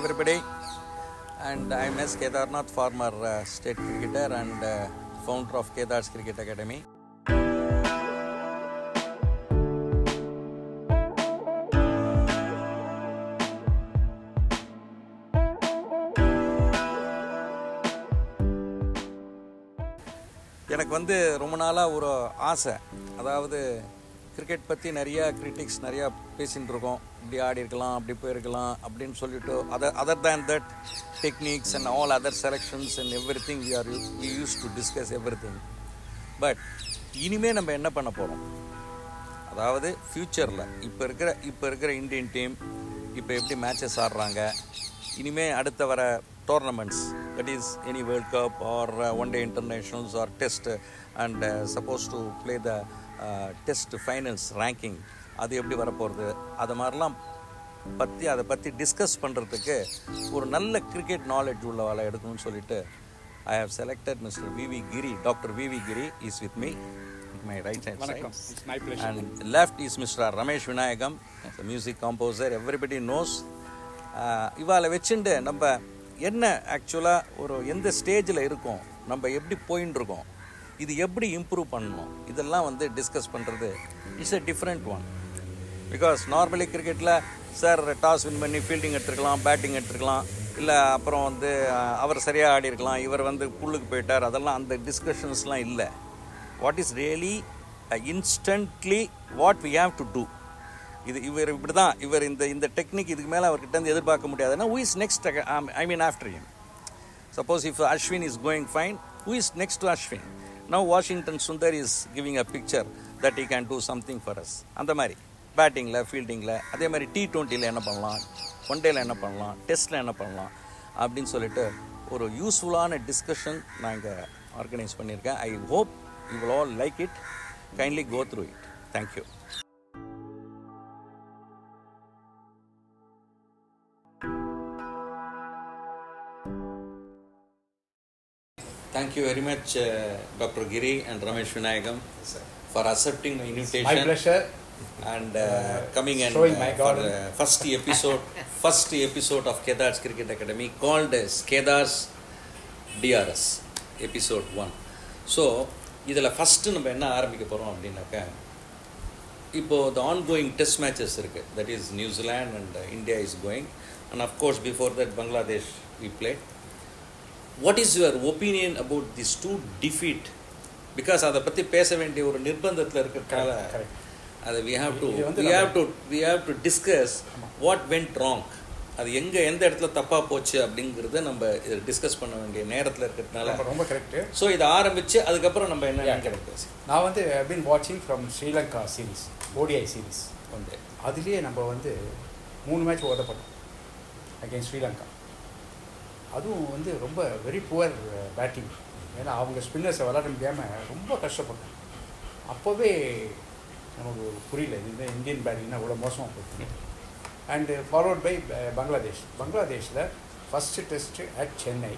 everybody. And I'm S. Kedarnath, former state cricketer and founder of KEDAR'S Cricket Academy. எனக்கு ரொம்ப நாளாக ஒரு ஆசை, அதாவது கிரிக்கெட் பற்றி நிறையா கிரிட்டிக்ஸ் நிறையா பேசிகிட்டு இருக்கோம். இப்படி ஆடி இருக்கலாம், அப்படி போயிருக்கலாம் அப்படின்னு சொல்லிட்டு other than that techniques and all other selections and everything we use to discuss everything. But இனிமேல் நம்ம என்ன பண்ண போகிறோம், அதாவது ஃப்யூச்சரில் இப்போ இருக்கிற இந்தியன் டீம் இப்போ எப்படி மேட்சஸ் ஆடுறாங்க, இனிமேல் அடுத்த வர tournaments, that is any World Cup or one day internationals or test and supposed to play the test finals ranking, அது எப்படி வரப்போகிறது, அது மாதிரிலாம் அதை பற்றி டிஸ்கஸ் பண்ணுறதுக்கு ஒரு நல்ல கிரிக்கெட் நாலேஜ் உள்ளவாளை எடுக்கணும்னு சொல்லிட்டு I have selected Mr. V V Giri. Dr V V Giri is with me, my right hand side. It's my pleasure. And left is Mr. Ramesh Vinayakam, the music composer, everybody knows. இவாளை வச்சுட்டு நம்ம என்ன ஆக்சுவலாக ஒரு எந்த ஸ்டேஜில் இருக்கோம், நம்ம எப்படி போயின்னு இருக்கோம், இது எப்படி இம்ப்ரூவ் பண்ணணும், இதெல்லாம் டிஸ்கஸ் பண்ணுறது it's a different one. Because normally கிரிக்கெட்டில் சார் டாஸ் வின் பண்ணி ஃபீல்டிங் எடுத்துருக்கலாம், பேட்டிங் எடுத்துருக்கலாம், இல்லை அப்புறம் அவர் சரியாக ஆடி இருக்கலாம், இவர் புல்லுக்கு போயிட்டார், அதெல்லாம் அந்த டிஸ்கஷன்ஸ்லாம் இல்லை. What is really instantly what we have to do, இவர் இப்படி தான், இவர் இந்த டெக்னிக் இதுக்கு மேலே அவர்கிட்ட எதிர்பார்க்க முடியாதுன்னா who is next, I mean after him. Suppose if Ashwin is going fine, who is next to Ashwin? Now Washington Sundar is giving a picture that he can do something for us. அந்த மாதிரி பேட்டிங்கில் ஃபீல்டிங்கில் அதே மாதிரி T20யில் என்ன பண்ணலாம், one டேயில் என்ன பண்ணலாம், டெஸ்ட்டில் என்ன பண்ணலாம் அப்படின்னு சொல்லிட்டு ஒரு யூஸ்ஃபுல்லான டிஸ்கஷன் நான் இங்கே ஆர்கனைஸ் பண்ணியிருக்கேன். I hope you will all like it. Kindly go through it. Thank you. Thank you very much, Dr. Giri and Ramesh Vinayakam, for accepting my invitation. My pleasure. And coming and for first episode of KEDAR'S Cricket Academy called as KEDAR'S DRS, episode 1. So, இதில் first நம்ம என்ன ஆரம்பிக்க போகிறோம் அப்படின்னாக்கா, இப்போது the ongoing test matches இருக்குது, that is New Zealand and India is going, and of course before that Bangladesh we played. What is your opinion about these two defeat? Because அதை பற்றி பேச வேண்டிய ஒரு நிர்பந்தத்தில் இருக்கிறதுனால அதை we have to discuss what went wrong, அது எந்த இடத்துல தப்பாக போச்சு அப்படிங்கிறத நம்ம இதை டிஸ்கஸ் பண்ண வேண்டிய நேரத்தில் இருக்கிறதுனால ரொம்ப கரெக்டு. ஸோ இதை ஆரம்பித்து அதுக்கப்புறம் நம்ம என்ன கிடைக்கும். நான் I've been watching from Sri Lanka series, ODI series. அதுலேயே நம்ம 3 மேட்ச் ஓதப்பட்டோம் அகெயின்ஸ்ட் ஸ்ரீலங்கா. அதுவும் ரொம்ப வெரி புவர் பேட்டிங். ஏன்னா அவங்க ஸ்பின்னர்ஸை விளாட முடியாமல் ரொம்ப கஷ்டப்பட்டோம். அப்போவே நமக்கு புரியல இந்த இந்தியன் பேட்டிங்னா இவ்வளோ மோசமாக போயிட்டு. அண்டு ஃபாலோட் பை பங்களாதேஷில் first test at Chennai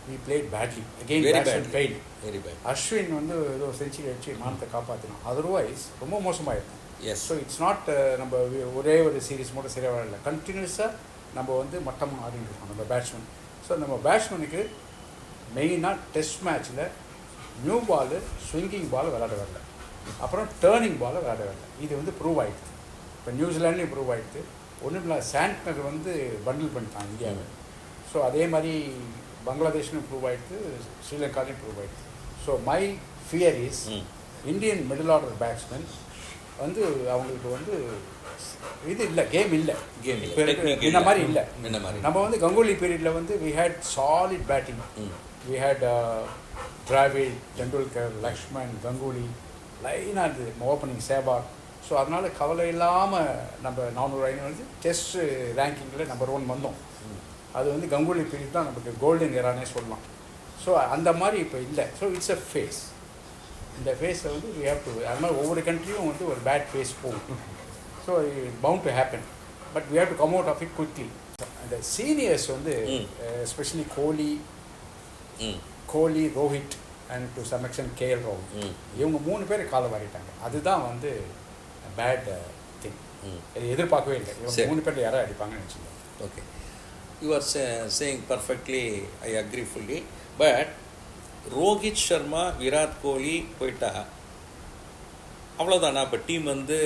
we played badly again batsmen fail. Ashwin ஏதோ செஞ்சுரி அடிச்சு மானத்தை காப்பாற்றினோம். அதர்வைஸ் ரொம்ப மோசமாகிடும். ஸோ இட்ஸ் நாட் நம்ம ஒரே ஒரு சீரீஸ் மட்டும் சரியாக விளையாடல, கண்டினியூஸாக நம்ம மட்டமாக ஆடிட்டு இருக்கோம் நம்ம பேட்ஸ்மேன். ஸோ நம்ம பேட்ஸ்மேனுக்கு மெயினாக டெஸ்ட் மேட்ச்சில் நியூ பாலு ஸ்விங்கிங் பால் விளையாட வரல, அப்புறம் டேர்னிங் பாலை விளையாட வரல. இது ப்ரூவ் ஆகிடுது. இப்போ நியூசிலாண்ட்லேயும் ப்ரூவ் ஆகிடுது. ஒன்றும் இல்லை, சாண்ட்னர் பண்டில் பண்ணிட்டான் இந்தியாவை. ஸோ அதே மாதிரி பங்களாதேஷ்லையும் ப்ரூவ் ஆகிடுது, ஸ்ரீலங்காலையும் ப்ரூவ் ஆகிடுது. So my fear is Indian middle order batsman அவங்களுக்கு இது இல்லை, கேம் இல்லை இந்த மாதிரி இல்லை. நம்ம கங்குலி பீரியடில் we had solid batting. We had Dravid, Tendulkar, Lakshman, Ganguly, லைனாக இருந்தது ஓப்பனிங் சேபாக். ஸோ அதனால் கவலை இல்லாமல் நம்ம 400 டெஸ்ட் ரேங்கிங்கில் நம்பர் 1 வந்தோம். அது கங்குலி பீரியட் தான் நமக்கு கோல்டன் எரானே சொல்லலாம். ஸோ அந்த மாதிரி இப்போ இல்லை. So it's a phase. இந்த ஃபேஸில் we have to, அது மாதிரி ஒவ்வொரு கண்ட்ரியும் ஒரு பேட் ஃபேஸ் போகும். So bound to happen, but we have to come out of it quickly. அந்த seniors especially Kohli, Rohit and to some extent KL ராகுல், இவங்க 3 பேர் காலை வாரிட்டாங்க. அதுதான் பேட் திங். எதிர்பார்க்கவே இல்லை இவங்க 3 பேரில் யாராவது அடிப்பாங்கன்னு வச்சுக்கோங்க. Okay, You are saying perfectly, I agree fully. But Rohit Sharma Virat Kohli போயிட்டா அவ்வளோதானா? இப்போ டீம் வந்து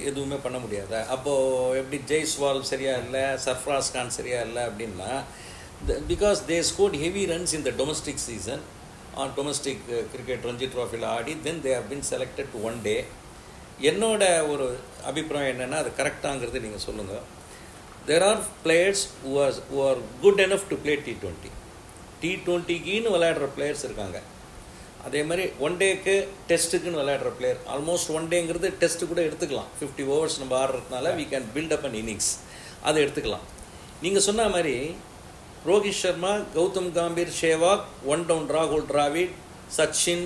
எதுவுமே பண்ண முடியாதா? அப்போது எப்படி ஜெய்ஸ்வால் சரியா இல்லை, சர்ஃப்ராஸ் கான் சரியா இல்லை அப்படின்னா, because they scored heavy runs in the domestic season on domestic cricket Ranji ட்ராஃபியில் ஆடி, then they have been selected to one day. என்னோட ஒரு அபிப்பிராயம் என்னென்னா, அது கரெக்டாங்கிறது நீங்கள் சொல்லுங்கள். There are players who are good enough to play T20. T20க்குன்னு விளையாடுற பிளேயர்ஸ் இருக்காங்க. அதே மாதிரி ஒன் டேக்கு டெஸ்ட்டுக்குன்னு விளையாடுற பிளேயர், ஆல்மோஸ்ட் ஒன் டேங்கிறது டெஸ்ட்டு கூட எடுத்துக்கலாம். 50 ஓவர்ஸ் நம்ம ஆடுறதுனால we can build up an innings, அதை எடுத்துக்கலாம். நீங்கள் சொன்ன மாதிரி ரோஹித் சர்மா, கௌதம் கம்பீர், ஷேவாக், ஒன் டவுன் ராகுல் டிராவிட், சச்சின்,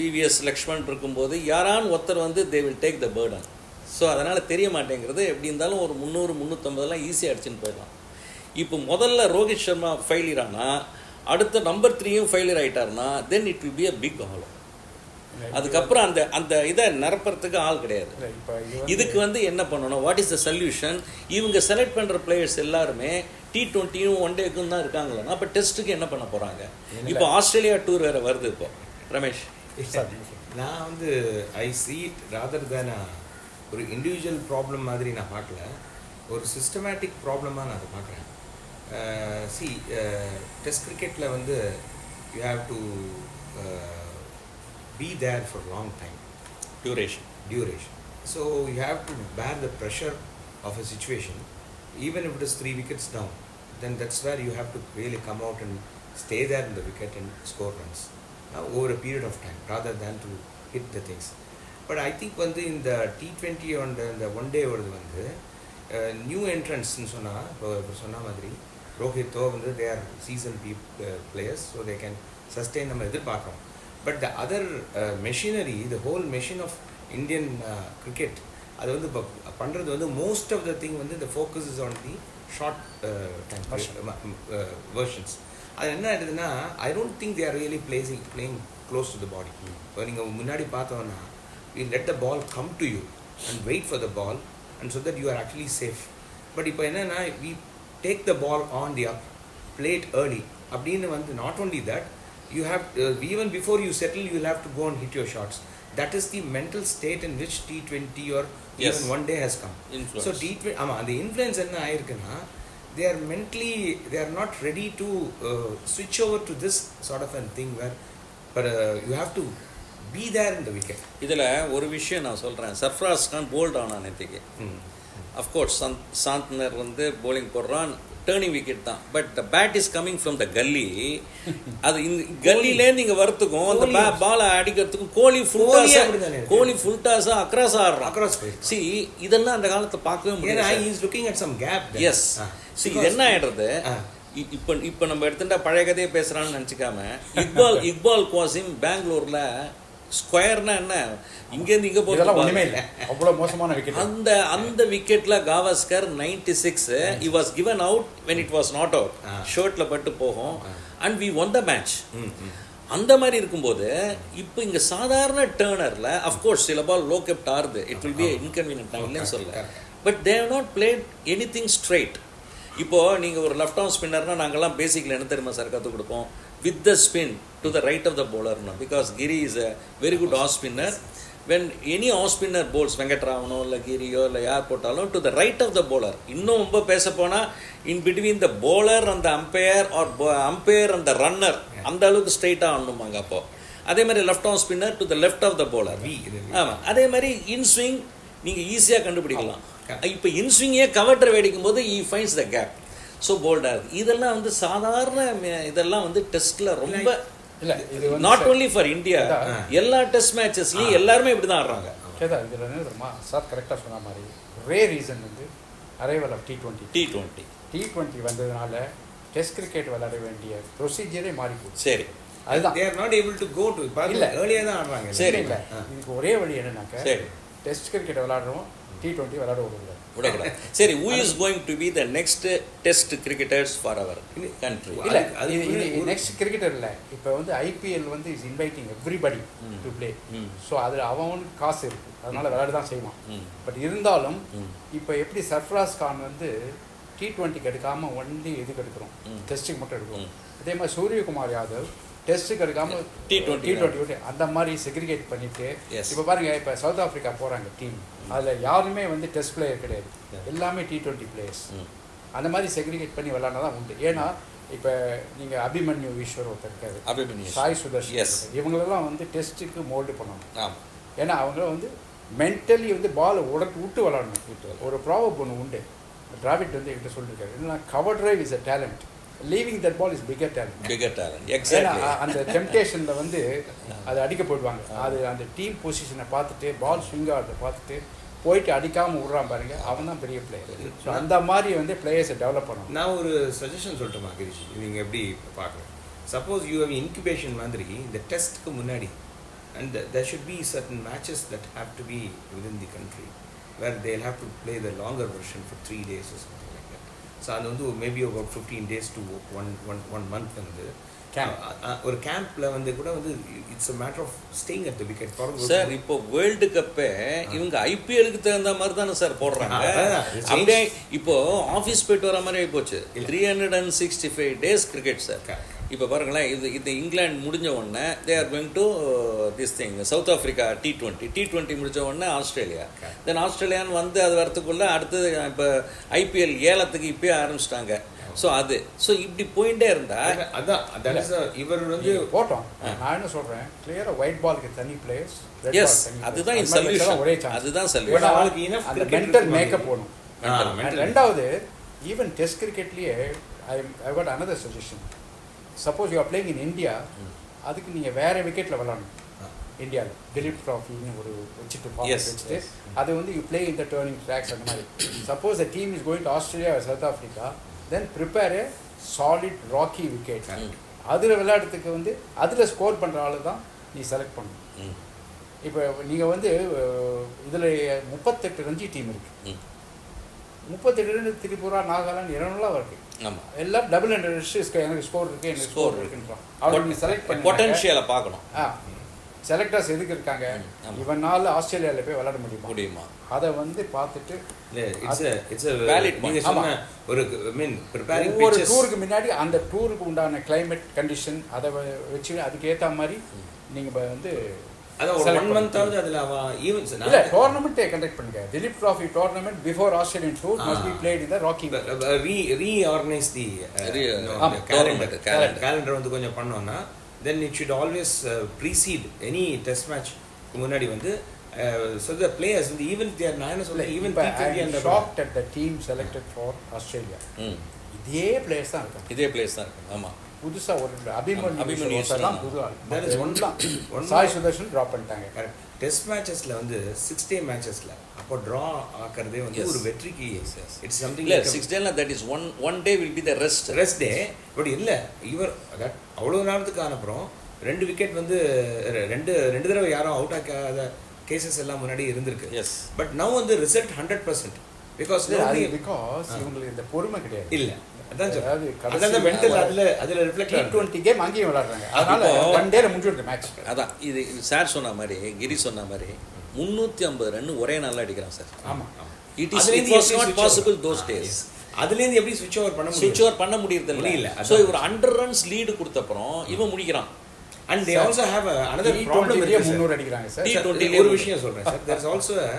விவிஎஸ் லக்ஷ்மண் இருக்கும்போது யாரான் ஒருத்தர் வந்து they will take the burden. So அதனால் தெரிய மாட்டேங்கிறது. எப்படி இருந்தாலும் ஒரு 300-350 ஈஸியாக அடிச்சுன்னு போயிடலாம். இப்போ முதல்ல ரோஹித் சர்மா ஃபெயிலியர் ஆனால் அடுத்த நம்பர் 3யும் ஃபெயிலியர் ஆகிட்டார்னா then it will be a big hollow. அதுக்கப்புறம் அந்த இதை நிரப்புறதுக்கு ஆள் கிடையாது. இதுக்கு வந்து என்ன பண்ணணும், வாட் இஸ் த சொல்யூஷன்? இவங்க செலக்ட் பண்ணுற பிளேயர்ஸ் எல்லாருமே T20யும் ஒன் டேக்கும் தான் இருக்காங்களா? அப்போ டெஸ்ட்டுக்கு என்ன பண்ண போகிறாங்க? இப்போ ஆஸ்திரேலியா டூர் வேறு வருது. இப்போ ரமேஷ், நான் வந்து ஐ சீ இட் ராதர் தேன் ஒரு இண்டிவிஜுவல் ப்ராப்ளம் மாதிரி நான் பார்க்கல, ஒரு சிஸ்டமேட்டிக் ப்ராப்ளமாக நான் அதை பார்க்குறேன். டெஸ்ட் கிரிக்கெட்டில் வந்து you have to be there for a long time, duration. So you have to bear the pressure of a situation, even if it is 3 wickets down, then that's where you have to really come out and stay there in the wicket and score runs over a period of time rather than to hit the things. But I think வந்து இந்த T20 and இந்த one day வருது வந்து new என்ட்ரன்ஸ்ன்னு சொன்னால், இப்போ சொன்ன மாதிரி ரோஹித்தோ வந்து they are season players, so they can sustain நம்ம எதிர்பார்க்குறோம். But the other machinery, the whole machine of Indian cricket, அது வந்து இப்போ பண்ணுறது வந்து மோஸ்ட் ஆஃப் த திங் வந்து the focus is on the short versions. அது என்ன ஆகிடுதுன்னா, I don't think they are really playing close to the body. இப்போ நீங்கள் முன்னாடி பார்த்தோன்னா we let the ball come to you and wait for the ball, and so that you are actually safe. But இப்போ என்னன்னா, we take the ball on the up, play it early அப்படின்னு வந்து, not only that, you have even before you settle, you will have to go and hit your shots. That is the mental state in which T20 or even one day has come. Influence. So T20 அந்த influence என்ன ஆயிருக்குன்னா, they are mentally, they are not ready to switch over to this sort of a thing where but you have to be there in the wicket. இதில் ஒரு விஷயம் நான் சொல்கிறேன். Sarfraz Khan bolt ஆனான் நேற்றுக்கு. அஃப்கோர்ஸ் சாந்தனர் வந்து போலிங் போடுறான், டேர்னிங் விக்கெட் தான். But the bat is coming from the gully. அது இந்த கல்லிலேருந்து இங்கே வரத்துக்கும் அந்த பாலை அடிக்கிறதுக்கும் கோலி ஃபுல்டாஸாக அக்ராஸாக ஆடுறான். சி இதெல்லாம் அந்த காலத்தை பார்க்கவே முடியாது. எஸ், சி இது என்ன ஆகிடுறது, இப்போ நம்ம எடுத்துட்டா பழைய கதையை பேசுகிறான்னு நினச்சிக்காம, இக்பால் குவாசிம் பெங்களூரில் ஸ்கொயர்னா என்ன, இங்கேருந்து இங்கே போகிறது அவ்வளோ மோசமான விக்கெட். அந்த விக்கெட்டில் காவஸ்கர் 96 he was given out when it was not out, ஷர்ட்டில் பட்டு போகும், and we won the match. அந்த மாதிரி இருக்கும்போது இப்போ இங்கே சாதாரண டேர்னரில் அஃப்கோர்ஸ் சில பால் லோ கெப்ட் ஆறுது, இட் வில் பி இன்கன்வீனியன்ட் இல்லைன்னு சொல்ல, but they have not played anything straight. இப்போது நீங்கள் ஒரு லெஃப்ட் ஆர்ம் ஸ்பின்னர்னால் நாங்கள்லாம் பேசிக்கில் என்ன தெரியுமா சார் கற்றுக் கொடுப்போம், with the spin to the right of the bowler, no? Because Giri is a very good off spinner. When any off spinner bowls, Venkatramano or Giri or yaar potalo, to the right of the bowler. Innum romba pesa pona in between the bowler and the umpire or umpire and the runner, அந்த அளவுக்கு ஸ்ட்ரைட்டாக ஆடணுமாங்க. அப்போ அதே மாதிரி left arm spinner to the left of the bowler. ஆமாம், அதே மாதிரி இன் swing நீங்கள் ஈஸியாக கண்டுபிடிக்கலாம். இப்போ இன் ஸ்விங்கே கவர்டர் வேடிக்கும் போது he finds the gap. So போல்டாக இருக்குது. இதெல்லாம் வந்து சாதாரண இதெல்லாம் வந்து டெஸ்ட்டில் ரொம்ப இல்லை, இது நாட் ஓன்லி ஃபார் இந்தியா, எல்லா டெஸ்ட் மேட்சஸ்லையும் எல்லாருமே இப்படி தான் ஆடுறாங்க. கேதா இதில் என்ன தெரியுமா சார், கரெக்டாக சொன்ன மாதிரி ஒரே ரீசன் வந்து அரைவல் ஆஃப் T20 வந்ததுனால டெஸ்ட் கிரிக்கெட் விளையாட வேண்டிய ப்ரொசீஜரே மாறி போச்சு. சரி, அதுதான் they are not able to go to இல்லை ஏர்லியாக தான் ஆடுறாங்க. சரி, இல்லை இதுக்கு ஒரே வழி என்னன்னாக்க, சரி டெஸ்ட் கிரிக்கெட் விளையாடுறோம், T20 விளையாட விடக்கூடாது. சரி, who is going to be the next test cricketers for our country? இல்லை இது நெக்ஸ்ட் கிரிக்கெட்டர் இல்லை, இப்போ வந்து IPL வந்து is inviting everybody to play. So அதில் அவனுக்கு காசு இருக்குது, அதனால் விளையாட தான் செய்வான். பட் இருந்தாலும் இப்போ எப்படி சர்ஃப்ராஸ் கான் வந்து T20 எடுக்காமல் ஒன்லி இதுக்கு எடுக்கிறோம், டெஸ்ட்டுக்கு மட்டும் எடுக்கிறோம். அதே மாதிரி சூரியகுமார் யாதவ் டெஸ்ட்டுக்கு எடுக்காமல் T20 அந்த மாதிரி செக்ரிகேட் பண்ணிட்டு இப்போ பாருங்க, இப்போ சவுத் ஆஃப்ரிக்கா போகிறாங்க டீம், அதில் யாருமே வந்து டெஸ்ட் பிளேயர் கிடையாது, எல்லாமே T20 பிளேயர்ஸ். அந்த மாதிரி செக்ரிகேட் பண்ணி விளாட்னா தான் உண்டு. ஏன்னா இப்போ நீங்கள் அபிமன்யு ஈஸ்வர் ஒருத்தர் இருக்காரு, சாய் சுதர்ஷன், இவங்களெல்லாம் வந்து டெஸ்ட்டுக்கு மோல்டு பண்ணணும். ஏன்னா அவங்க வந்து மென்டலி வந்து பாலை விட்டு விளாடணும். ஒரு ப்ராபப் ஒன்று உண்டு, டிராவிட் வந்து என்கிட்ட சொல்லியிருக்காரு, என்னன்னா cover drive is a talent, leaving that ball is bigger talent. ஏன்னா அந்த டெம்டேஷனில் வந்து அது அடிக்க போயிடுவாங்க. அது அந்த டீம் பொசிஷனை பார்த்துட்டு பால் ஸ்விங் ஆகிறத பார்த்துட்டு போயிட்டு அடிக்காமல் விட்றான் பாருங்க, அவன் தான் பெரிய பிளேயர். ஸோ அந்த மாதிரி வந்து பிளேயர்ஸை டெவலப் பண்ணணும். நான் ஒரு சஜஷன் சொல்லட்டுமா கிரிஷ், நீங்கள் எப்படி பார்க்குறேன்? சப்போஸ் யூ ஹவ் இன்குபேஷன் மாதிரி இந்த டெஸ்ட்டுக்கு முன்னாடி, and there should be certain matches that have to be within the country where they'll have to play the longer version for 3 days or something like that. So அது வந்து maybe about 15 days to one month வந்து ஒரு கேம்ப்ல வந்து கூட வந்து it's a matter of staying at the wicket. Sir இப்போ world கப்பே இவங்க ஐபிஎலுக்கு தகுந்த மாதிரி தானே சார் போடுறாங்க. அப்படியே இப்போ ஆஃபீஸ் போயிட்டு வர மாதிரி ஆகிப்போச்சு. 365 டேஸ் கிரிக்கெட் சார். இப்போ பாருங்களேன், இது இங்கிலாந்து முடிஞ்ச உடனே they are going to this thing south Africa T20 முடிஞ்ச உடனே ஆஸ்திரேலியா, தென் ஆஸ்திரேலியான்னு வந்து அது வரத்துக்குள்ள அடுத்தது இப்போ ஐபிஎல் ஏலத்துக்கு இப்பயே ஆரம்பிச்சிட்டாங்க. ஸோ இப்படி போயிட்டே இருந்தா அதான் இவர் வந்து போட்டோம். நான் என்ன சொல்றேன், கிளியரா ஒயிட் பாலுக்கு தனி பிளேயர்ஸ், எஸ் அதுதான் சொல்யூஷன், ஒரே சான்ஸ். அதுதான் சொல்யூஷன். அந்த மென்டல் மேக்கப் போகணும். ரெண்டாவது, ஈவன் டெஸ்ட் கிரிக்கெட்லயே I got another suggestion. Suppose you are playing in India, அதுக்கு நீங்கள் வேறு விக்கெட்டில் விளாடணும். இந்தியாவில் திலீப் ட்ராஃபின்னு ஒரு வச்சுட்டு அது வந்து you play in the turning tracks அந்த மாதிரி. Suppose the team is going to Australia or South Africa, then prepare a solid rocky wicket. அதில் விளையாடுறதுக்கு வந்து அதில் ஸ்கோர் பண்ணுற ஆளு தான் நீ செலக்ட் பண்ணணும். இப்போ நீங்கள் வந்து இதில் 38 ரஞ்சி டீம் இருக்குது, 38 திரிபுரா, நாகாலாந்து 200 இருக்குது. எல்லாம் டபுள் ஹண்ட்ரட் எனக்கு ஸ்கோர் இருக்குது, எனக்கு ஸ்கோர் இருக்குன்றான். அவங்க நீ செலக்ட் பண்ணி பொட்டன்ஷியலை பார்க்கணும். செலக்டர்ஸ் எதுக்கு இருக்காங்க, இவனால ஆஸ்திரேலியாவில் போய் விளையாட முடியுமா, அதை வந்து பார்த்துட்டு ஒவ்வொரு டூருக்கு முன்னாடி அந்த டூருக்கு உண்டான கிளைமேட் கண்டிஷன் அதை வச்சு அதுக்கு ஏற்ற மாதிரி நீங்கள் வந்து டோர்னமெண்ட்டே கண்டக்ட் பண்ணுங்க. Duleep trophy tournament before Australian tour must be played in the rocky. Reorganise the calendar வந்து கொஞ்சம் பண்ணோம்னா then it should always precede any test match முன்னாடி வந்து so the players even they are நான் சொல்ல even T20 and shocked at the team selected for Australia. இதே players தான் இருக்காங்க, இதே பிளேயர்ஸ் தான் இருக்காங்க. ஆமா, புதுசா ஒரு அபிமன்யு தான் புது ஆள். that is one Sai Sudharsan drop பண்ணிட்டாங்க. கரெக்ட். டெஸ்ட் மேட்சஸ்ல வந்து 6 டே மேட்சஸ்ல அப்போ டிரா ஆக்கறதே வந்து ஒரு வெற்றிக்கு இட்ஸ் சம்திங் இல்ல 6 டேல that is one day will be the rest day. But இல்ல இவர் அவ்வளவு நேரத்துக்கு அப்புறம் 2 விக்கெட் வந்து ரெண்டு தடவை யாரும் அவுட் ஆக்காத கேசஸ் எல்லாம் முன்னாடி இருந்திருக்கு. பட் நவ் வந்து ரிசல்ட் 100% பிகாஸ் இவங்களுக்கு இந்த பொறுமை கிடையாது. இல்ல அதான் மென்டல் அதுல ரிஃப்ளெக்ட். T20 கேம் அங்கேயும் விளையாடுறாங்க, அதனால ஒன் டேல முடிஞ்சிருது மேட்ச். அதான் இது சார் சொன்ன மாதிரி, கிரி சொன்ன மாதிரி 350 ரன் ஒரே நாள்ல அடிக்கிறான் சார். ஆமா, it was not possible those days. அதுலேருந்து எப்படி ஸ்விட்ச் ஓவர் பண்ண முடியறது இல்ல. ஸோ இவர் 100 runs லீடு கொடுத்த அப்புறம் இவன் முடிக்கிறான். And they also have another problem with 300 அடிக்கிறாங்க சார். T20 ஒரு விஷயம் சொல்றேன் sir, there is also a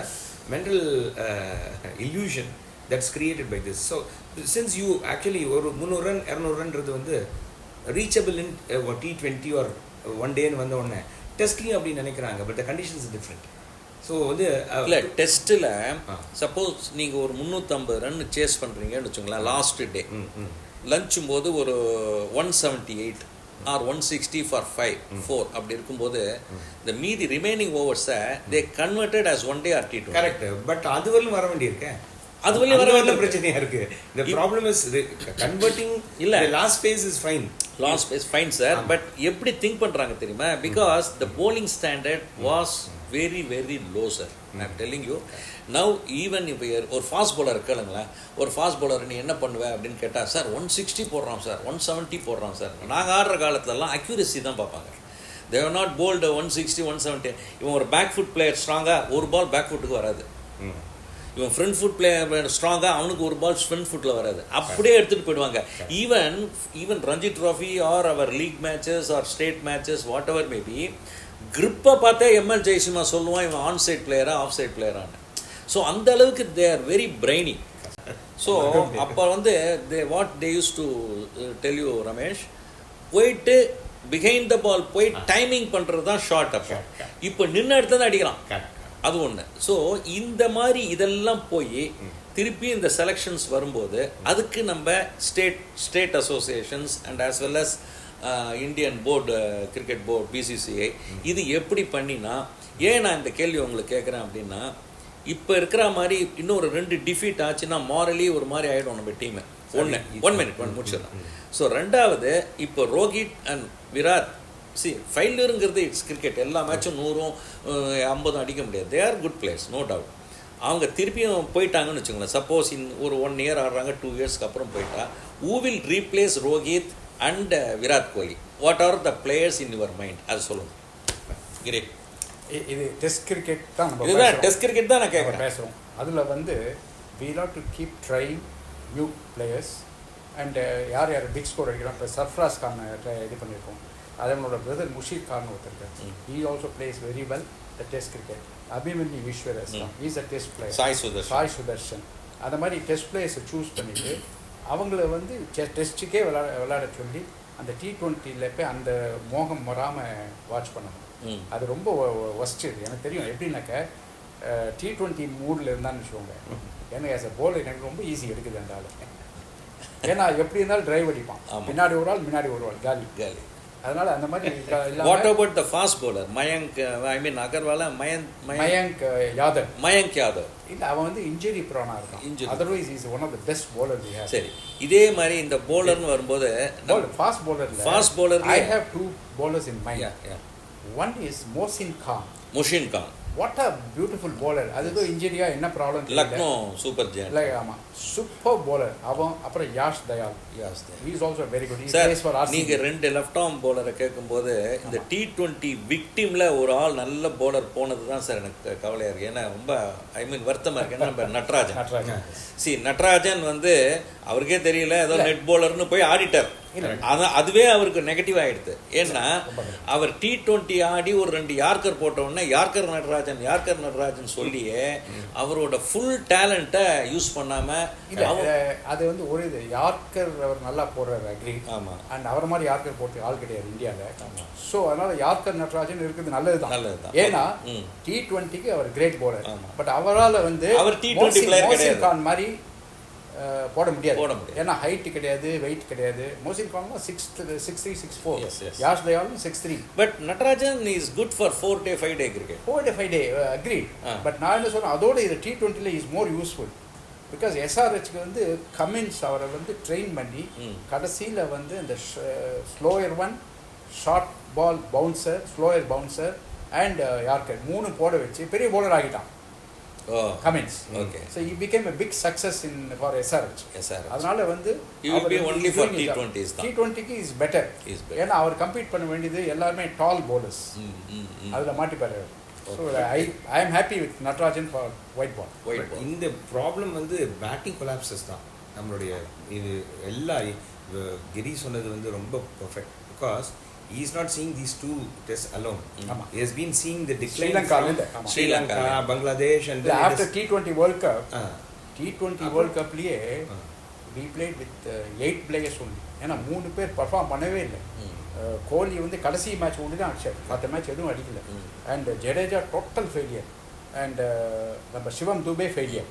mental illusion that's created by this. So since you actually ஒரு 300 run 200 ரன்றது வந்து reachable in T20 or one day ன்னு வந்த உடனே டெஸ்ட்லயும் அப்படி நினைக்கிறாங்க. But the conditions are different. So வந்து இல்லை டெஸ்ட்டில் சப்போஸ் நீங்கள் ஒரு 350 ரன் சேஸ் பண்ணுறீங்கன்னு வச்சுங்களேன், லாஸ்ட் டே லஞ்சும் போது ஒரு 178 ஆர் 160 ஃபார் 4 அப்படி இருக்கும்போது இந்த மீதி ரிமைனிங் ஓவர்ஸை they converted as one day or T20. Correct. But அது வரலும் வர வேண்டியிருக்கேன், அது வரையும் வர வேண்டிய பிரச்சனையா இருக்கு. the problem is converting. இல்ல last phase is fine, last phase fine sir. But எப்படி திங்க் பண்றாங்க தெரியுமா, because the bowling standard was very very low sir. I'm telling you now, even if ஒரு ஃபாஸ்ட் bowler கேளுங்களேன், ஒரு fast bowler நீ என்ன பண்ணுவ அப்படின்னு கேட்டா, சார் 160 போடுறான் சார், 170 போடுறான் சார். நாங்கள் ஆடுற காலத்துலலாம் அக்யூரசி தான் பார்ப்பாங்க. they were not bowled 160 170. இவன் ஒரு பேக் ஃபுட் பிளேயர் ஸ்ட்ராங்காக ஒரு பால் பேக் ஃபுட்டுக்கு வராது. இவன் ஃப்ரண்ட் ஃபுட் பிளேயர் ஸ்ட்ராங்காக அவனுக்கு ஒரு பால் ஃப்ரண்ட் ஃபுட்டில் வராது, அப்படியே எடுத்துகிட்டு போயிடுவாங்க. Even Ranji trophy or our league matches or state matches whatever maybe, கிரிப்பை பார்த்தே எம்எல் ஜெயசிம்மா சொல்லுவான் இவன் ஆன் சைட் பிளேயரா ஆஃப் சைட் பிளேயரான்னு. ஸோ அந்த அளவுக்கு they are very brainy. So அப்போ வந்து they use to tell you Ramesh, போயிட்டு பிஹைண்ட் த பால் போய் டைமிங் பண்ணுறது தான் ஷார்ட். அப்போ இப்போ நின்று இடத்துல தான் அடிக்கிறான், அது ஒன்று. ஸோ இந்த மாதிரி இதெல்லாம் போய் திருப்பி இந்த செலெக்ஷன்ஸ் வரும்போது அதுக்கு நம்ம state associations and as well as Indian board cricket board BCCI இது எப்படி பண்ணினா, ஏன் நான் இந்த கேள்வி உங்களுக்கு கேட்குறேன் அப்படின்னா, இப்போ இருக்கிற மாதிரி இன்னொரு 2 டிஃபீட் ஆச்சுன்னா மாரலி ஒரு மாதிரி ஆகிடும் நம்ம டீமு. ஒன் மினிட் முடிச்சிடலாம். ஸோ ரெண்டாவது, இப்போ ரோஹித் அண்ட் விராட் ஃபெயிலியருங்கிறது இட்ஸ் கிரிக்கெட், எல்லா மேட்சும் 100 50 அடிக்க முடியாது. They are good players, no doubt. அவங்க திருப்பியும் போயிட்டாங்கன்னு வச்சுக்கோங்களேன். சப்போஸ் ஒரு 1 இயர் ஆடுறாங்க, 2 இயர்ஸ்க்கு அப்புறம் போயிட்டா, who will replace Rohit and Virat Kohli? What are the players in your mind? அது சொல்லுங்கள் கிரே. இது டெஸ்ட் கிரிக்கெட் தான், இதுதான் டெஸ்ட் கிரிக்கெட் தான் நான் கேட்குறேன். பேசுகிறோம். அதில் வந்து we have to keep trying new players and யார் பிக் ஸ்கோர் அடிக்கிறோம். இப்போ சர்ஃப்ராஸ் கான் இது பண்ணியிருக்கோம். அதே நம்மளோட பிரதர் முஷீத் கான் ஒருத்தர், he also plays very well the test cricket. Abhimanyu ஈஸ்வரஸ் he is a test player. Sai Sudarshan. அந்த மாதிரி டெஸ்ட் பிளேயர்ஸை சூஸ் பண்ணிவிட்டு அவங்கள வந்து டெஸ்ட்டுக்கே விளையாட சொல்லி அந்த T20ல போய் அந்த மோகம் வராமல் வாட்ச் பண்ணணும். அது ரொம்ப ஒஸ்ட்டு. எனக்கு தெரியும் எப்படின்னாக்க T20 மூடில் இருந்தான்னு வச்சுக்கோங்க, எனக்கு ஆஸ் அ போலர் எனக்கு ரொம்ப ஈஸி எடுக்குது அந்த ஆள். ஏன்னா எப்படி இருந்தாலும் டிரைவ் அடிப்பான், பின்னாடி ஒரு ஆள் முன்னாடி ஒரு ஆள் காலி. அதனால அந்த மாதிரி. What about the fast bowler Mayank, I mean அகர்வாலா, மயங்க் யாதவ் இல்ல, அவன் வந்து இன்ஜுரி ப்ரோனா இருக்கான். Otherwise is one of the best bowler we have. சரி, இதே மாதிரி இந்த பவுலர்னு வரும்போது fast bowler I have 2 bowlers in mind. One is Mohsin Khan. What a beautiful bowler. அது இன்ஜுரியா என்ன ப்ராப்ளம் லக்னோ சூப்பர் ஜெயண்ட். ஆமாம், சூப்பர் bowler. அவன் அப்புறம் Yash Dayal. He is also very good. He plays for RCB. நீங்கள் 2 லெஃப்ட் ஆர்ம் பவுலரை கேட்கும்போது இந்த T20 விக்டிமில் ஒரு ஆள் நல்ல பவுலர் போனது தான் சார் எனக்கு கவலையாக இருக்குது. ஏன்னா ரொம்ப வருத்தமாக இருக்கு. ஏன்னா நம்ம நட்ராஜன் வந்து அவருக்கே தெரியல, ஏதோ நெட் பவுலர்னு போய் ஆடிட்டார். அதுவே அவருக்கு நெகட்டிவ் ஆகிடுது. ஏன்னா அவர் T20 ஆடி ஒரு 2 யார்கர் போட்ட உடனே யார்கர் நடராஜன் சொல்லியே அவரோட ஃபுல் டேலண்ட்டை யூஸ் பண்ணாம அது வந்து ஒரு இது யார்கர் அவர் நல்லா போடுறாரு, அக்ரி. ஆமாம். அண்ட் அவர் மாதிரி யார்கர் போட்டு ஆள் கிடையாது இந்தியாவில். ஸோ அதனால யார்கர் நடராஜன் இருக்குது நல்லதுதான். ஏன்னா T20க்கு அவர் கிரேட் போலர். பட் அவரால் வந்து அவர் T20 பிளேயர் கிடையாது மாதிரி போட முடியாது. ஏன்னா ஹைட் கிடையாது, வெயிட் கிடையாது. மோசின் கான்லாம் 6'3", 6'4". யாஷ் தயாலும் 6'3". But Natarajan is good for 4 day 5 day cricket. 4 day 5 day agree. But நான் என்ன சொல்றேன், அதோட இது T20ல இஸ் மோர் யூஸ்ஃபுல். பிகாஸ் SRHக்கு வந்து கமின்ஸ் அவரை வந்து ட்ரெயின் பண்ணி கடைசியில் வந்து இந்த slower one, short ball bouncer, slower bouncer and yorker 3 போட வச்சு பெரிய பவுலர் ஆகிட்டான் Cummins. Okay. So he became a big success for SRH. அதனால வந்து he will be only for T20s தான். T20க்கு is better. ஏன்னா அவர் கம்பீட் பண்ண வேண்டியது எல்லாருமே டால் bowlers. அதுல மாட்டிப்பாரு. So I am happy with Natarajan for white ball. இந்த ப்ராப்ளம் வந்து பேட்டிங் கொலாப்சஸ் தான் நம்மளுடைய. இது எல்லா கிரி சொன்னது வந்து ரொம்ப perfect. Because he is not seeing these 2 tests alone. He has been seeing the decline Sri Lanka, Bangladesh and after T20 World Cup. T20 World Cup liye we played with 8 players only. ஏன்னா 3 பேர் perform பண்ணவே இல்லை. கோலி வந்து கடைசி match ஒன்று தான் அடிச்சார், மற்ற மேட்ச் எதுவும் அடிக்கல. And Jadeja total failure. And நம்ம Shivam Dube failure.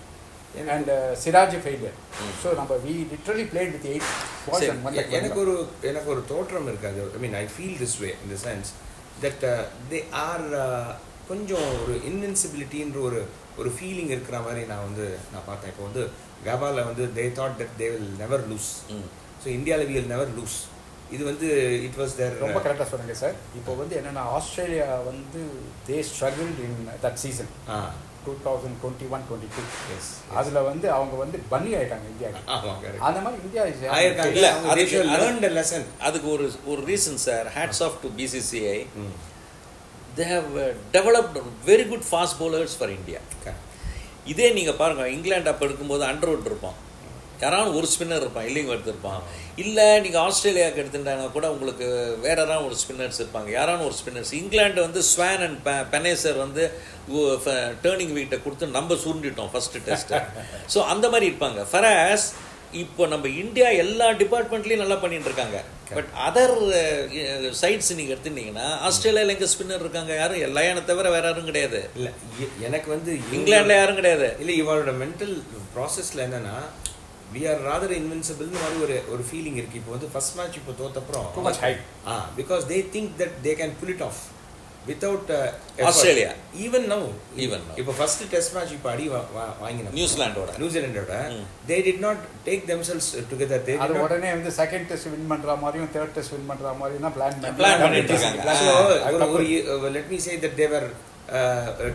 and Siraj failure. So number we literally played with 8 balls and 1 leg. எனக்கு ஒரு தோற்றம் இருக்காது. I mean I feel this way in the sense that they are கொஞ்சம் ஒரு invincibilityன்ற ஒரு ஃபீலிங் இருக்கிற மாதிரி நான் பார்த்தேன். இப்போ வந்து கபால வந்து they thought that they will never lose. So India will never lose. இது வந்து it was their ரொம்ப கரெக்டாக சொன்னீங்க சார். இப்போ வந்து என்னென்னா ஆஸ்திரேலியா வந்து they struggled in that season. 2021-22. அதுல வந்து அவங்க வந்து பன்னி ஆயிட்டாங்க இந்தியாவுக்கு. அந்த மாதிரி இந்தியா learned a lesson. அதுக்கு ஒரு reason sir. Hats off to BCCI. They have developed very good fast bowlers for India. இதே நீங்கள் பாருங்கள், இங்கிலாந்து அப்போ எடுக்கும்போது அண்டர்வுட் இருப்பான், யாராவது ஒரு ஸ்பின்னர் இருப்பான், இல்லைங்க எடுத்திருப்பான். இல்லை நீங்கள் ஆஸ்திரேலியாவுக்கு எடுத்துட்டாங்கன்னா கூட உங்களுக்கு வேற யாராவது ஒரு ஸ்பின்னர்ஸ் இருப்பாங்க, யாராவது ஒரு ஸ்பின்னர்ஸ். இங்கிலாந்து வந்து ஸ்வான் அண்ட் பெனேசர் வந்து டேர்னிங் வீட்டை கொடுத்து நம்ம சுருண்டிட்டோம் ஃபர்ஸ்ட் டெஸ்ட்டு. ஸோ அந்த மாதிரி இருப்பாங்க. ஃபராஸ் இப்போ நம்ம இந்தியா எல்லா டிபார்ட்மெண்ட்லேயும் நல்லா பண்ணிட்டு இருக்காங்க. பட் அதர் சைட்ஸ் நீங்கள் எடுத்துட்டீங்கன்னா ஆஸ்திரேலியாவில் எங்கே ஸ்பின்னர் இருக்காங்க? யாரும் லயனை தவிர வேற யாரும் கிடையாது. இல்லை எனக்கு வந்து இங்கிலாண்டில் யாரும் கிடையாது. இல்லை இவரோட மென்டல் ப்ராசஸில் என்னன்னா we are rather invincible மாதிரி ஒரு ஃபீலிங் இருக்குது. இப்போ வந்து ஃபர்ஸ்ட் மேட்ச் இப்போ தோத்தப்புறம் too much hype. Because they think that they can pull it off without Australia even now இப்போ ஃபர்ஸ்ட் டெஸ்ட் மேட்ச் இப்போ அடி வாங்கின நியூசிலாண்டோட they did not take themselves together. They அது உடனே வந்து செகண்ட் டெஸ்ட் வின் பண்ற மாதிரியும் தேர்ட் டெஸ்ட் வின் பண்ற மாதிரியும் தான் பிளான் பண்ணிட்டு இருக்காங்க. so let me say that they were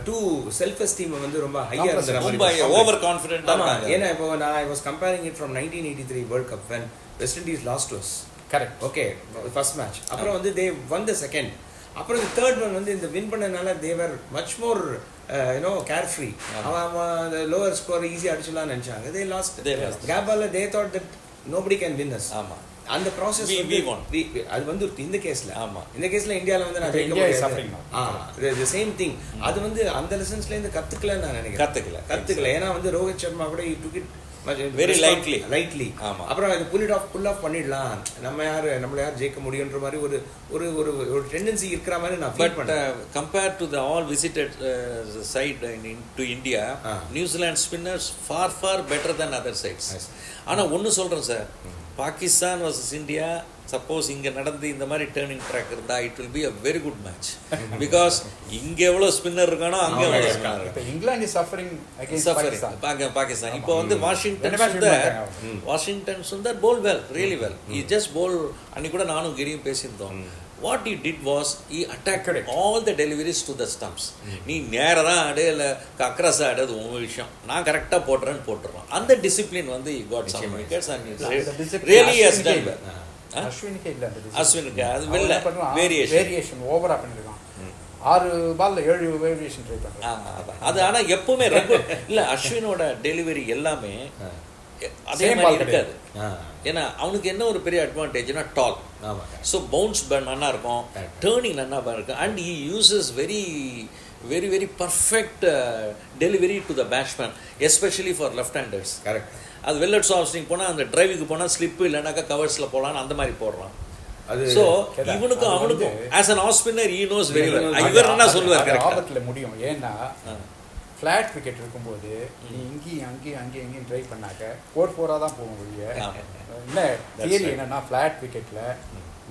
too self esteem வந்து ரொம்ப ஹையா இருந்த மாதிரி ஓவர் கான்ஃபிடென்ட்டா இருக்காங்க. ஏன்னா இப்போ I was comparing it from 1983 World Cup when West Indies lost to us. Correct. Okay, first match. அப்புறம் வந்து they won the second. அப்புறம் the third one வந்து இந்த வின் பண்ணனால they were much more carefree. அவன் lower score easy அடிச்சலாம்னு நினைச்சாங்க. They lost. Gabala they thought that nobody can win us. ஆமா. அந்த ப்ராசஸ் அது வந்து இந்த கேஸ்ல இந்தியாவில் வந்து நான் ஜெயிக்க சேம் திங். அது வந்து அந்த லெசன்ஸ்ல இருந்து கத்துக்கலன்னு நான் நினைக்கிறேன். கத்துக்கல ஏன்னா வந்து ரோஹித் சர்மா கூட took it வெரி லைட்லி. அப்புறம் அது புல் ஆஃப் பண்ணிடலாம், நம்மள யார் ஜெயிக்க முடியுன்ற மாதிரி ஒரு ஒரு ஒரு டெண்டன்சி இருக்கிற மாதிரி நான் ஃபீல் பண்ணேன். Compared to the all visited side to India, New Zealand spinners far better than other sides. ஆனா ஒன்னு சொல்றேன் sir, Pakistan versus India suppose இங்கே நடந்து இந்த மாதிரி டேர்னிங் ட்ராக் இருந்தால் it will be a very good match. Because இங்கே எவ்வளோ ஸ்பின்னர் இருக்கானோ அங்கே எவ்வளோ ஸ்பின்னர் இருக்கு. England is suffering against Pakistan. இப்போ வந்து Washington Sundar bowl well, really well. he just bowl. அன்னைக்கு கூட நானும் கிரியும் பேசியிருந்தோம். What he did was he attacked all the deliveries to the stumps. நீ நேரா தான் அடே இல்லை அக்ராஸா அடது உங்க விஷயம், நான் கரெக்டாக போட்டுறேன். அந்த டிசிப்ளின் வந்து he got some wickets and really has done well. அஸ்வினுக்கு இல்ல, அஸ்வினுக்கு அது வெல்ல வேரியேஷன் ஓவரா பண்ணிருக்கான். 6 பால்ல 7 வேரியேஷன் ட்ரை பண்றான். அது ஆனா எப்பவுமே ரெகுலர் இல்ல. அஸ்வினோட டெலிவரி எல்லாமே அதே மாதிரி இருக்காது. ஏன்னா அவனுக்கு என்ன ஒரு பெரிய அட்வான்டேஜ்னா டால். ஸோ பவுன்ஸ் நல்லா இருக்கும், டேர்னிங் நல்லா இருக்கும். And he uses very very very perfect delivery to the batsman, especially for left handers. Correct. அது வெல்லட்ஸ் ஆஃப்ஸ்டிங் போனால் அந்த டிரைவுக்கு போனால் ஸ்லிப்பு இல்லைனாக்கா கவர்ஸில் போகலான்னு அந்த மாதிரி போடுறான். ஸோ இவனுக்கும் அவனுக்கும் as an off spinner he knows very well. இவர் என்ன சொல்லுவார், ஆபத்தில் முடியும். ஏன்னா ஃப்ளாட் விக்கெட் இருக்கும்போது நீ அங்கேயும் ட்ரை பண்ணாக்க 4-4 தான் போகும் வெளியே. என்ன தியரி என்னன்னா ஃப்ளாட் விக்கெட்டில்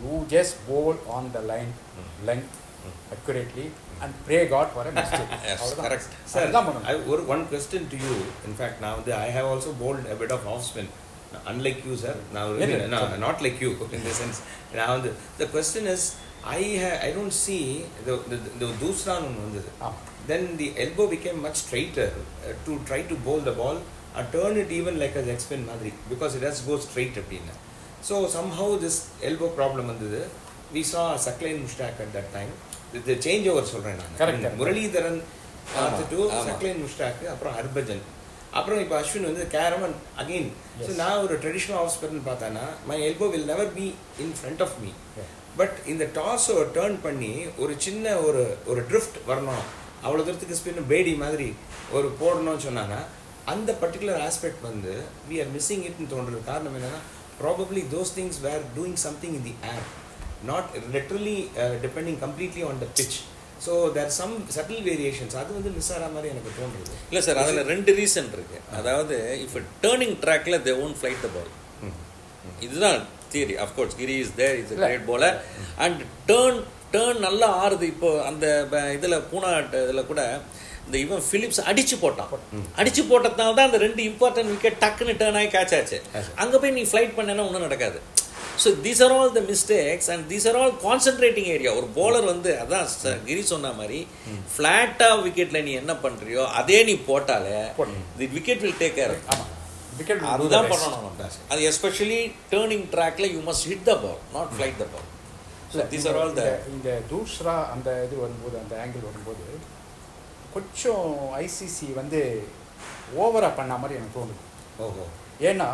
you just bowl on the line length accurately and pray God for a mistake. Yes, correct. Sir, one question to you. In fact, now I have also bowled a bit of off spin. Unlike you, sir. Now, not like you in the sense. Now, the question is, I don't see the doosra on then the elbow became much straighter to try to bowl the ball or turn it even like a leg spin madri, because it has to go straight up in. So somehow this elbow problem vandhudu. We saw Saklain Mushtaq at that time. The changeover சொல்றேன் நான். Correct. Muralidharan பார்த்துட்டு சக்லைன் முஷ்டாக், அப்புறம் ஹர்பஜன், அப்புறம் இப்போ அஸ்வின் வந்து கேரமன் again. So நான் ஒரு traditional off spin பார்த்தானா my elbow will never be in front of me. But இந்த டாஸை டேர்ன் பண்ணி ஒரு சின்ன ஒரு ட்ரிஃப்ட் வரணும், அவ்வளோ தூரத்துக்கு ஸ்பின் பேடி மாதிரி ஒரு போடணும்னு சொன்னாங்கன்னா அந்த பர்டிகுலர் ஆஸ்பெக்ட் வந்து வி ஆர் மிஸ்ஸிங் இட்னு தோன்றது. காரணம் என்னன்னா probably those things were doing something in the air, not literally depending completely on the pitch. So there are some subtle variations. அது வந்து மிஸ் ஆகிற மாதிரி எனக்கு தோன்றுது. இல்லை சார், அதில் 2 ரீசன் இருக்கு. அதாவது இப்போ டேர்னிங் ட்ராக்ல they won't flight the ball. இதுதான் தியரி. அஃப்கோர்ஸ் கிரி is there, is a great bowler and turn நல்லா ஆறுது. இப்போ அந்த இதில் பூனா இதில் கூட இந்த இவன் பிலிப்ஸ் அடிச்சு போட்டதுனால தான் அந்த 2 இம்பார்ட்டன்ட் விக்கெட் டக்குன்னு டேர்ன் ஆகி கேட்ச் ஆச்சு. அங்கே போய் நீ ஃப்ளைட் பண்ணேன்னா ஒன்றும் நடக்காது. So these are all the mistakes and these are all concentrating area. ஒரு bowler வந்து அதான் கிரி சொன்ன மாதிரி ஃப்ளாட்டாக விக்கெட்டில் நீ என்ன பண்ணுறியோ அதே நீ போட்டாலே the wicket will take care. அதுதான் பண்ணணும் நம்ம. அது எஸ்பெஷலி டேர்னிங் ட்ராக்ல you must hit the ball, not flight the ball. These are all the இந்த தூஸ்ரா அந்த இது வரும்போது, அந்த ஆங்கிள் வரும்போது கொஞ்சம் ஐசிசி வந்து ஓவராக பண்ண மாதிரி எனக்கு தோணுது. ஓஹோ. ஏன்னா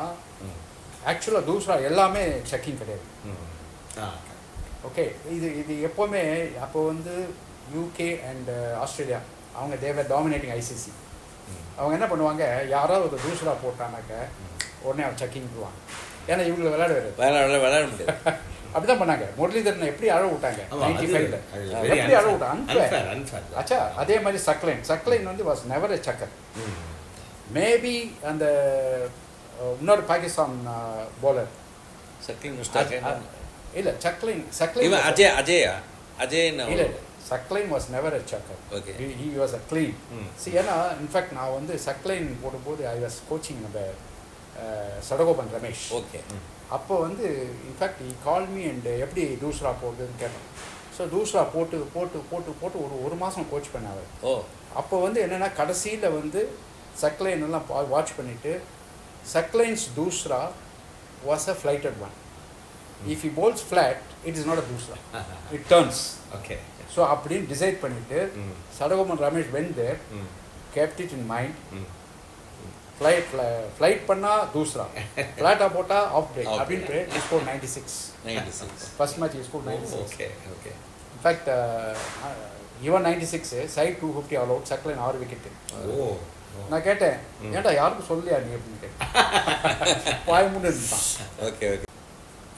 ஆக்சுவலாக தூசரா எல்லாமே செக்கிங் கிடையாது. ஓகே, இது எப்போவுமே அப்போ வந்து யூகே அண்ட் ஆஸ்திரேலியா அவங்க தேவர் டாமினேட்டிங் ஐசிசி. அவங்க என்ன பண்ணுவாங்க, யாராவது ஒரு தூசரா போட்டானாக்க உடனே அவன் செக்கிங் போவாங்க. ஏன்னா இவங்களை விளையாட முடியாது. அப்படிதான் பண்ணாங்க. முரளிதரனை எப்படி அழ விட்டாங்க 95ல, எப்படி அழ விட்டாங்க ஆச்சா. அதே மாதிரி சக்லைன் வந்து வாஸ் நெவர் எ சக்கர். மேபி அந்த இன்னொரு பாகிஸ்தான் போலர் இல்லை சக்லைன் இல்லை Saqlain was never a chucker. He was a clean. ஏன்னா இன்ஃபேக்ட் நான் வந்து சக்லைன் போடும்போது ஐ வாஸ் கோச்சிங் நம்ம சடகோபன் ரமேஷ். ஓகே. அப்போ வந்து in fact E call me and எப்படி தூசரா போடுறதுன்னு கேட்டோம். ஸோ தூசரா போட்டு ஒரு மாதம் கோச் பண்ணார். அப்போ வந்து என்னென்னா கடைசியில் வந்து சக்லைன் எல்லாம் வாட்ச் பண்ணிவிட்டு Saqlain's doosra was a flighted one. If he bowls flat it is not a doosra, it turns. Okay. So அப்படின்னு டிசைட் பண்ணிவிட்டு Sadagopan Ramesh when there kept it in mind. Flight பண்ணால் தூசரா, ஃப்ளாட்டாக போட்டால் ஆஃப் பிரேக் அப்படின்ட்டு he scored 96. First match he scored 96. Okay. In fact இவன் 96 side 250 all out, Saqlain 6 wicket. நான் கேட்டேன், ஏன்டா யாருக்கும் சொல்லியா நீ அப்படின்னு கேட்டேன். பாய் முன்னு இருந்தான். ஓகே.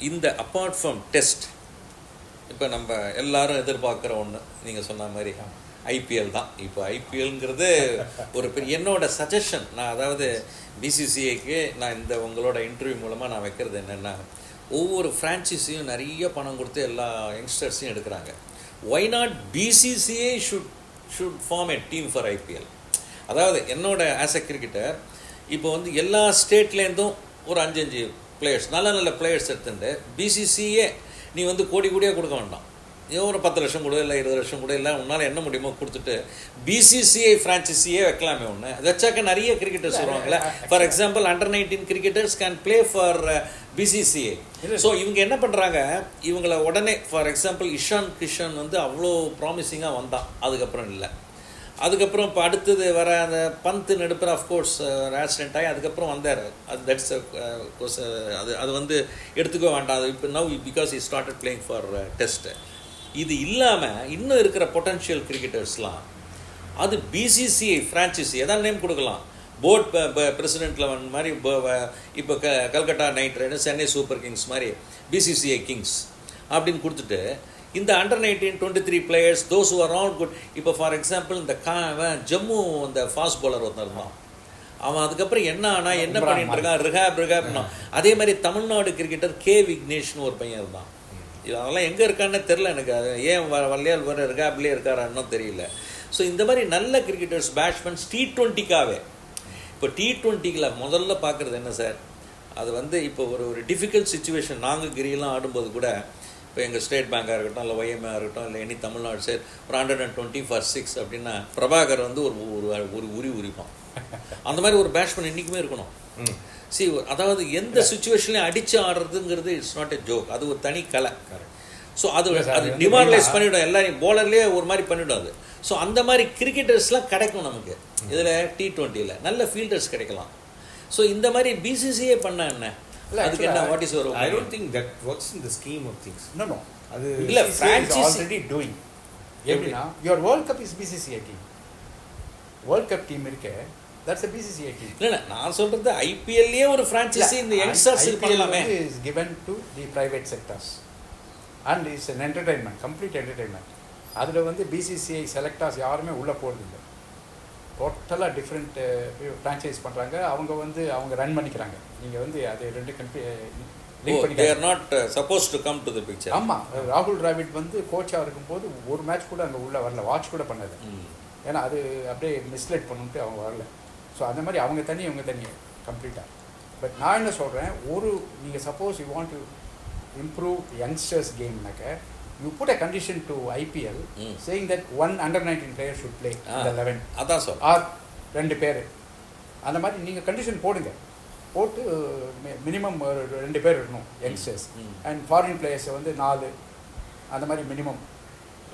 இந்த அப்பார்ட் ஃப்ரம் டெஸ்ட் இப்போ நம்ம எல்லாரும் எதிர்பார்க்குற ஒன்று நீங்கள் சொன்ன மாதிரி ஐபிஎல் தான். இப்போ ஐபிஎல்ங்கிறது ஒரு பெரிய என்னோட சஜஷன். நான் அதாவது பிசிசிஐக்கு நான் இந்த உங்களோட இன்டர்வியூ மூலமாக நான் வைக்கிறது என்னென்னா, ஒவ்வொரு ஃப்ரான்ச்சைஸியும் நிறைய பணம் கொடுத்து எல்லா யங்ஸ்டர்ஸையும் எடுக்கிறாங்க. Why not BCCI should form a team for IPL. அதாவது என்னோட ஆஸ் எ கிரிக்கெட்டர் இப்போ வந்து எல்லா ஸ்டேட்லேருந்தும் ஒரு 5 பிளேயர்ஸ் நல்ல பிளேயர்ஸ் எடுத்துட்டு பிசிசிஏ நீ வந்து கோடியாக கொடுக்க வேண்டாம், ஒரு 10 லட்சம் கூட இல்லை 20 லட்சம் கூட இல்லை, உன்னால் என்ன முடியுமோ கொடுத்துட்டு பிசிசிஐ ஃப்ரான்ச்சைஸியே வைக்கலாமே ஒன்று. அதை வச்சாக்க நிறைய கிரிக்கெட்டர்ஸ் வருவாங்களே. For example under nineteen cricketers can play for BCCI. So இவங்க என்ன பண்ணுறாங்க, இவங்கள உடனே ஃபார் எக்ஸாம்பிள் இஷான் கிஷன் வந்து அவ்வளோ ப்ராமிசிங்காக வந்தான், அதுக்கப்புறம் இல்லை. அதுக்கப்புறம் இப்போ அடுத்தது வர அந்த பந்த் நடுப்புற அஃப்கோர்ஸ் ஆக்சிடென்ட் ஆகி அதுக்கப்புறம் வந்தார். அது தட்ஸ் அது வந்து எடுத்துக்க வேண்டாம். அது இப்போ now because he started playing for test. இது இல்லாமல் இன்னும் இருக்கிற பொட்டன்ஷியல் கிரிக்கெட்டர்ஸ்லாம் அது பிசிசிஐ ஃப்ரான்ச்சைஸி எதாவது நேம் கொடுக்கலாம். போர்ட் பிரசிடென்ட் லெவன் மாதிரி இப்போ Calcutta night Riders, Chennai super Kings மாதிரி பிசிசிஐ கிங்ஸ் அப்படின்னு கொடுத்துட்டு இந்த அண்டர்-19 23 players those who are all good. இப்போ ஃபார் எக்ஸாம்பிள் இந்த ஜம்மு அந்த ஃபாஸ்ட் பாலர் ஒருத்தர் இருந்தான், அவன் அதுக்கப்புறம் என்ன பண்ணிட்டு இருக்கான், ரிஹாப்னா. அதே மாதிரி தமிழ்நாடு கிரிக்கெட்டர் கே விக்னேஷ்னு ஒரு பையன் இருந்தான். அதெல்லாம் எங்கே இருக்கான்னு தெரில எனக்கு, ஏன் வல்லையால் வர ரிஹாப்லேயே இருக்காரான்னு தெரியல. ஸோ இந்த மாதிரி நல்ல கிரிக்கெட்டர்ஸ் பேட்ஸ்மேன்ஸ் T20க்காகவே. இப்போ T20யில் முதல்ல பார்க்குறது என்ன சார், அது வந்து இப்போ ஒரு டிஃபிகல்ட் சுச்சுவேஷன். நாங்கள் கிரியெல்லாம் ஆடும்போது கூட இப்போ எங்கள் ஸ்டேட் பேங்காக இருக்கட்டும், இல்லை ஒய்எம்ஏ இருக்கட்டும், இல்லை எனி தமிழ்நாடு சைட் ஒரு 120 for 6 அப்படின்னா பிரபாகர் வந்து ஒரு உரிப்பான். அந்த மாதிரி ஒரு பேட்ஸ்மேன் இன்றைக்குமே இருக்கணும். அதாவது எந்த சுச்சுவேஷன்லையும் அடித்து ஆடுறதுங்கிறது இட்ஸ் நாட் எ ஜோக், அது ஒரு தனி கலை. ஸோ அது டிமாரலைஸ் பண்ணிவிடும், எல்லாரையும் போலர்லேயே ஒரு மாதிரி பண்ணிவிடும் அது. ஸோ அந்த மாதிரி கிரிக்கெட்டர்ஸ்லாம் கிடைக்கும் நமக்கு இதில். T20யில் நல்ல ஃபீல்டர்ஸ் கிடைக்கலாம். ஸோ இந்த மாதிரி பிசிசிஏ பண்ண என்ன அதுக்கு என்ன, what is your I don't think that works in the scheme of things. No. அது இல்ல, franchise already doing. எப்படின்னா your world cup is BCCI team. world cup team இருக்கே, that's a BCCI team. இல்ல நான் சொல்றது ஐபிஎல்லே ஒரு franchise இந்த youngsters பண்ணலாமே. is given to the private sectors and is an entertainment, complete entertainment. அதுல வந்து BCCI செலக்டர்ஸ் யாருமே உள்ள போறது இல்லை. டோட்டலாக டிஃப்ரெண்ட் ஃப்ரான்ச்சைஸ் பண்ணுறாங்க. அவங்க ரன் பண்ணிக்கிறாங்க. நீங்கள் வந்து அது ரெண்டு லிங்க் பண்ணி. they are not supposed to come to the picture. ஆமாம், ராகுல் டிராவிட் வந்து கோச்சாக இருக்கும்போது ஒரு மேட்ச் கூட அங்கே உள்ளே வரல, வாட்ச் கூட பண்ணது. ஏன்னா அது அப்படியே மிஸ்லெட் பண்ணிட்டு அவங்க வரல. ஸோ அந்த மாதிரி அவங்க தனி கம்ப்ளீட்டாக. பட் நான் என்ன சொல்கிறேன், நீங்கள் suppose you want to improve youngsters கேம்னாக்க you put a condition to IPL saying that one under-19 player should play in the 11. அதான் சொல். ஆர் 2 பேர் அந்த மாதிரி நீங்கள் கண்டிஷன் போட்டு மினிமம் 2 பேர் இருக்கணும் யங்ஸ்டர்ஸ். அண்ட் ஃபாரின் பிளேயர்ஸை வந்து 4 அந்த மாதிரி மினிமம்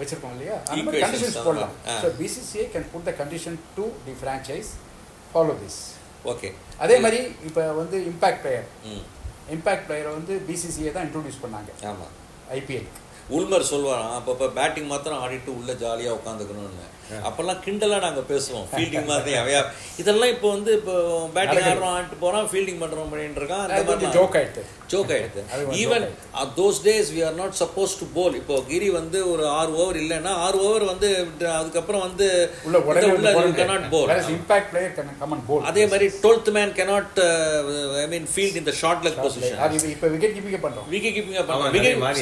வச்சுருக்கோம் இல்லையா, அந்த மாதிரி கண்டிஷன்ஸ் போடலாம். So BCCI can put the condition to the franchise follow this. Okay. அதே மாதிரி இப்போ வந்து இம்பேக்ட் பிளேயரை வந்து பிசிசிஐ தான் இன்ட்ரோடியூஸ் பண்ணாங்க. ஆமாம். ஐபிஎல் உல்மர் சொல்லுவாராம் அப்பப்போ பேட்டிங் மாத்திரம் ஆடிட்டு உள்ளே ஜாலியாக உட்காந்துக்கணும்னு. அப்போல்லாம் கிண்டலாக நாங்கள் பேசுவோம் ஃபீல்டிங் மாதிரி அவையா இதெல்லாம் இப்போ வந்து இப்போ பேட்டிங் ஆடுறோம் ஆடிட்டு போகிறோம் ஃபீல்டிங் பண்ணுறோம் பண்ணிட்டு இருக்கான். அந்த மாதிரி ஜோக் ஆகிடுது. Even those days we are not suppose to bowl. இப்போ கிரி வந்து ஒரு 6 ஓவர் இல்லைன்னா 6 ஓவர் வந்து அதுக்கப்புறம் வந்து cannot bowl. Impact player can bowl. அதே மாதிரி 12th man cannot I mean field in the short leg position. இப்போ விக்கெட் கீப்பிங் பண்றோம்.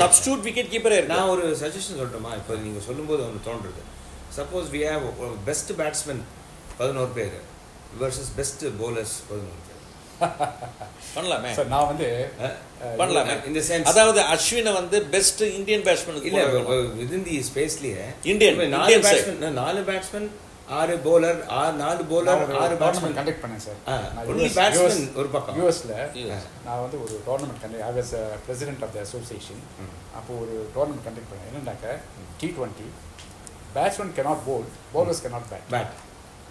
சப்ஸ்டிட்யூட் விக்கெட் கீப்பரே இருக்கு. நான் ஒரு சஜஷன் சொல்லட்டுமா? இப்போ நீங்க சொல்லும்போது ஒன்று தோன்றுது. Suppose we have best batsman 11 பேர் வெர்சஸ் பெஸ்ட் பவுலர்ஸ் 11 பேர் பண்ணலாமே. சார் நான் வந்து பண்ணலாமே இந்த சென்ஸ். அதாவது அஸ்வினை வந்து பெஸ்ட் இந்தியன் பேட்ஸ்மேன் இல்ல வித்தின் தி ஸ்பேஸ்லயே Indian 4 batsman 6 bowler 4 bowler 6 batsman conduct பண்ணேன் சார். ஒன்லி பேட்ஸ்மேன் ஒரு பக்கம் யூஎஸ்ல நான் வந்து ஒரு tournament conduct I was president of the association. அப்போ ஒரு டோர்னமெண்ட் கண்டக்ட் பண்ணேன். என்னன்னாக்க T20 batsman cannot bowl, bowlers cannot bat.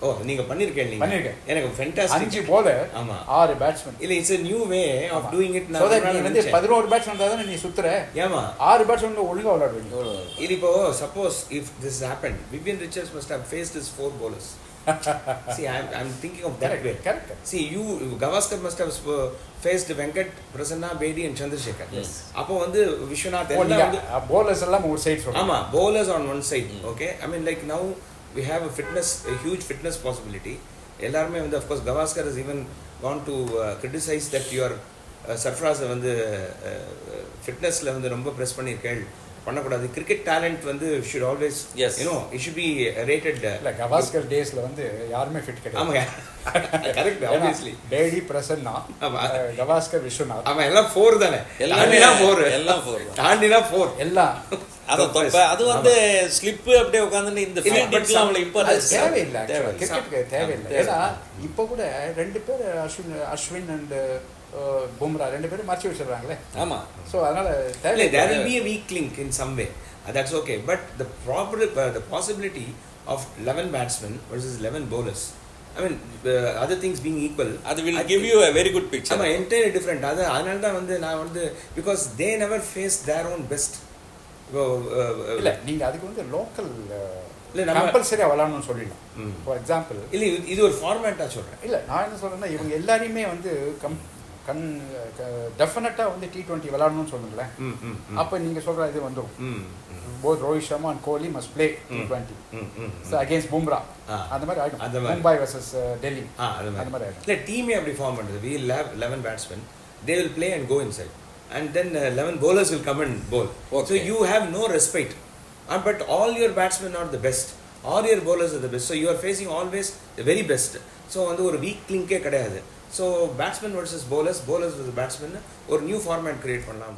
Oh நீங்க பண்ணிருக்கீங்க. எனக்கு ஃபேண்டாஸ்டிக். 5 bowler ஆமா 6 பேட்ஸ்மேன். இல்ல it's a new way of doing it. So that நீ வந்து 11 பேட்ஸ்மேன் இருந்தா நீ சுத்துற. ஏமா 6 பேட்ஸ்மேன் ஒழுங்கா விளையாடுவீங்க. இது இப்போ suppose if this happened, Vivian Richards must have faced his 4 bowlers. See, I'm thinking of that way. Correct. See, Gavaskar must have faced Venkat, Prasanna, Bedi and Chandrasekhar. Yes. அப்போ வந்து விஸ்வநாத் எல்லாம் வந்து bowlers எல்லாம் ஒரு side சொல்றாங்க. ஆமா bowlers on one side. Okay, I mean like now we have a huge fitness possibility. எல்லாருமே வந்து of course Gavaskar has even gone to criticize that your Sarfaraz வந்து ஃபிட்னஸ்ல வந்து ரொம்ப பிரஸ் பண்ணிருக்கேள் பண்ணக்கூடாது. கிரிக்கெட் டேலண்ட் வந்து should always it should be rated. இல்ல கவாஸ்கர் டேஸ்ல வந்து யாருமே ஃபிட் கிடையாது. ஆமாங்க கரெக்ட். obviously பேடி பிரசன்னா கவாஸ்கர் விஸ்வநாத் ஆமா எல்லாம் 4 தானே. எல்லாமே 4 எல்லாம் 4 தாண்டினா 4 எல்லாம் அது வந்து ஸ்லிப் அப்படியே உட்கார்ந்து இந்த ஃபீல்டிங்லாம் அவளை இம்பார்ட்டன்ஸ் தேவையில்லை. கிரிக்கெட்டுக்கு தேவையில்லை. ஏன்னா இப்போ கூட 2 பேர் அஸ்வின் அண்ட் பும்ரா 2 பேரும் மறைச்சு வச்சிடறாங்களே. ஆமா. ஸோ அதனால there will be a weak link in some way. That's okay. But the possibility of 11 batsmen versus 11 bowlers, I mean other things being equal, that will give you a very good picture. ஆமா entirely different. அதனால தான் வந்து நான் வந்து because they never faced their own best. இல்ல நீங்க அதுக்கு வந்து லோக்கல் இல்ல கம்பல்சரியா விளையாடணும்னு சொல்லிடலாம். ஃபார் எக்ஸாம்பிள் இல்ல இது ஒரு ஃபார்மேட்டா சொல்றேன். இல்ல நான் என்ன சொல்றேன்னா இவங்க எல்லாரையுமே வந்து டெஃபினட்டா வந்து T20 விளையாடணும்னு சொல்லுங்களேன். அப்ப நீங்க சொல்ற இது வந்துடும். Both Rohit Sharma and Kohli must play T20 against Bumrah. அந்த மாதிரி ஆயிடும். மும்பை வர்சஸ் டெல்லி அந்த மாதிரி ஆயிடும். இல்ல டீமே அப்படி ஃபார்ம் பண்றது. we will have 11 batsmen, they will play and go inside and then 11 bowlers will come and bowl. Okay. So you have no respite, but all your batsmen are the best, all your bowlers are the best, so you are facing always the very best. So வந்து ஒரு week லிங்கே கிடையாது. So batsmen versus bowlers versus batsmen ஒரு new format create பண்ணலாம்.